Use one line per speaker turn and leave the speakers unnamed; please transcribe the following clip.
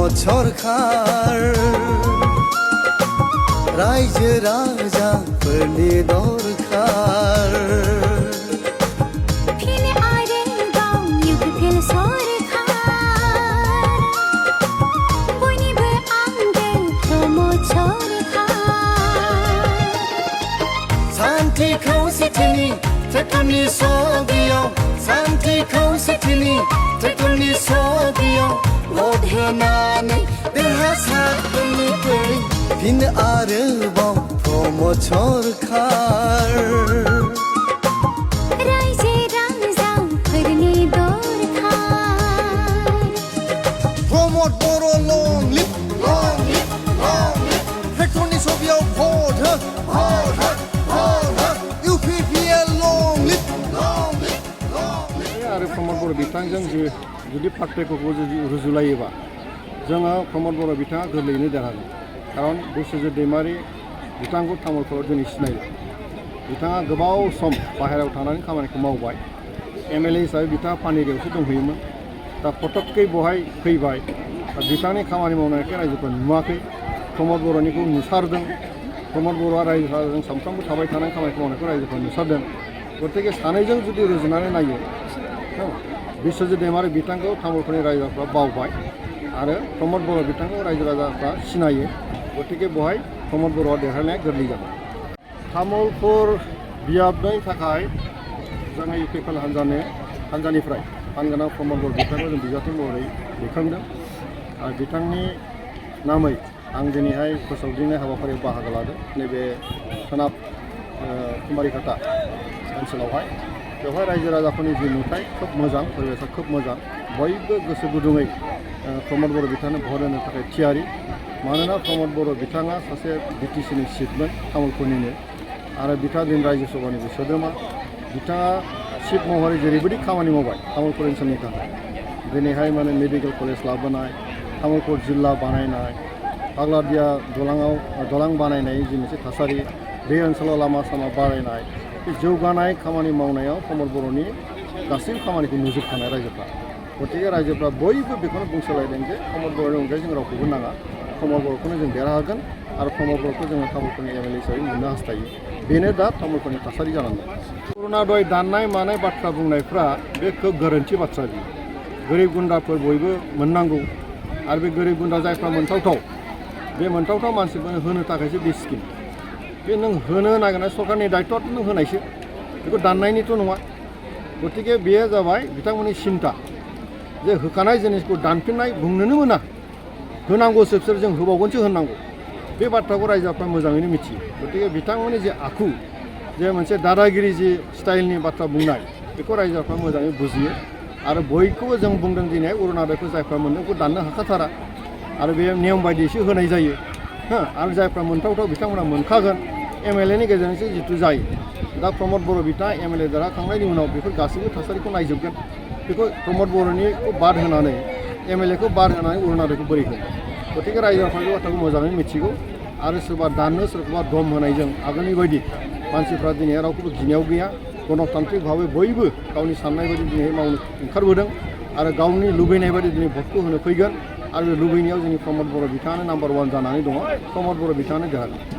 प्रमोद सरकार रायजो राजाफोरनि दरखार
फिन आरोबाव इउपिपिएल सरकार बयनिबो आंगो प्रमोद सरकार
सान्थि खौसेथिनि ट्रेक्टरनि सबियाव सान्थि खौसेथिनि ट्रेक्टरनि सबियाव भट होनानै देरहासारनो फै फिन आरोबाव प्रमोद सरकार
रायजो राजाफोरनि दरखार
प्रमोद बर' लं लिभ ट्रेक्टरनि सबियाव भट हो इउपिपिएल लं लिभ
आरो प्रमोद बर' बिथांजों जुदि पार्टिफोरखौ रुजुलायोबा जोङो प्रमोद बर' बिथाङा गोरलैयैनो देरहागोन खारन बिश्वजित दैमारि बिथांखौ तामुलपुराव दिनै सिनायो बिथाङा गोबाव सम बाहेरायाव थानानै खामानिखौ मावबाय एमएलए हिसाबै बिथाङा पानेरियावसो दंहैयोमोन दा फटककै बहाय फैबाय बिथांनि खामानि मावनायखौ रायजोफ्रा नुवाखै प्रमोद बर'निखौ नुसारदों प्रमोद बर'आ रायजोफोरजों सानफ्रोमबो थाबाय थानाय खामानिखौ मावनायखौ रायजोफ्रा नुसारदों गतिके सानैजों जुदि रुजुनानै नायो बिश्वजित दैमारि बिथांखौ तामुलपुरनि रायजोफ्रा बावबाय आरो प्रमोद बर' बिथांखौ रायजो राजाफ्रा सिनायो गतिके बहाय प्रमोद बर'आ देरहानाया गोरलै जागोन तामुलपुर बियाबनि थाखाय जोङो इउपिपिएल हान्जानिफ्राय फानगोनां प्रमोद बर' बिथांखौ जों बिजाथि महरै दैखांदों आरो बिथांनि नामै आं दिनैहाय फोसावदिंनाय हाबाफारियाव बाहागो लादों नैबे सोनाब कुमारिघाटा ओनसोलावहाय बेवहाय रायजो राजाफोरनि जि नुथाय खोब मोजां परिबेसा खोब मोजां बयबो गोसो गुदुङै प्रमोद बर' बिथांनो भट होनो थाखाय थियारि मानोना प्रमोद बर' बिथाङा सासे बिटिसिनि चिफमोन तामुलपुरनिनो आरो बिथाङा दिनै रायजो सभानिबो सोद्रोमा बिथाङा चिफ महरै जेरैबायदि खामानि मावबाय तामुलपुर ओनसोलनि थाखाय दिनैहाय माने मेडिकेल कलेज लाबोनाय तामुलपुर जिल्ला बानायनाय पाग्लादिया दलां बानायनाय जि मोनसे थासारि बे ओनसोलाव लामा सामा बानायनाय जौगानाय खामानि मावनायाव प्रमोद बर'नि गासैबो खामानिखौ नुजोबखानाय रायजोफ्रा गतिके रायजोफ्रा बयबो बेखौनो बुंसोलायदों जे प्रमोद बर'नि अनगायै जों रावखौबो नाङा प्रमोद बर'खौनो जों देरहागोन आरो प्रमोद बर'खौ जोङो तामुलपुरनि एमएलए हिसाबै मोननो हास्थायो बेनो दा तामुलपुरनि थासारि जानानै दं अरुनदय दाननाय मानाय बाथ्रा बुंनायफ्रा बे खोब गोरोन्थि बाथ्रा बियो गोरिब गुन्द्राफोर बयबो मोननांगौ आरो बे गोरिब गुन्द्रा जायफ्रा मोनथावथाव बे मोनथावथाव मानसिफोरनो होनो थाखायसो बे स्किम बे नों होनो नागिरनाय सरकारनि दायित्वआथ' नों होनायसो बेखौ दाननायनिथ' नङा गतिके बेयो जाबाय बिथांमोननि सिन्ता जे होखानाय जिनिसखौ दानफिननाय बुंनोनो मोना होनांगौसो बिसोर जों होबावगोनसो होननांगौ बे बाथ्राखौ रायजोफ्रा मोजाङैनो मिथियो गतिके बिथांमोननि जे आखु जे मोनसे दादागिरि जि स्टाइलनि बाथ्रा बुंनाय बेखौ रायजोफ्रा मोजाङै बुजियो आरो बयखौबो जों बुंदों दिनै अरुनदयखौ जायफ्रा मोनदों बेखौ दाननो हाखाथारा आरो बे नियम बायदियैसो होनाय जायो आरो जायफ्रा मोनथावथाव बिथांमोना मोनखागोन एमएलएनि गेजेरजोंसो जितु जायो दा प्रमोद बर' बिथाङा एमएलए देरहाखांनायनि उनाव बेफोर गासैबो थासारिखौ नायजोबगोन बेखौ प्रमोद बर'निखौ बाद होनानै एमएलएखौ बाद होनानै अरुनदयखौ बोरै होगोन गतिके रायजोफ्रा बे बाथ्राखौ मोजाङै मिथिगौ आरो सोरबा दाननो सोरखौबा दम होनायजों आगोलनि बायदि मानसिफ्रा दिनै रावखौबो गिनायाव गैया गणतान्त्रिक भाबै बयबो गावनि साननाय बायदि दिनै मावनो ओंखारबोदों आरो गावनि लुबैनाय बायदि दिनै भटखौ होनो फैगोन आरो लुबैनायाव जोंनि प्रमोद बर' बिथाङानो नाम्बार 1 जानानै दङ प्रमोद बर' बिथाङानो देरहागोन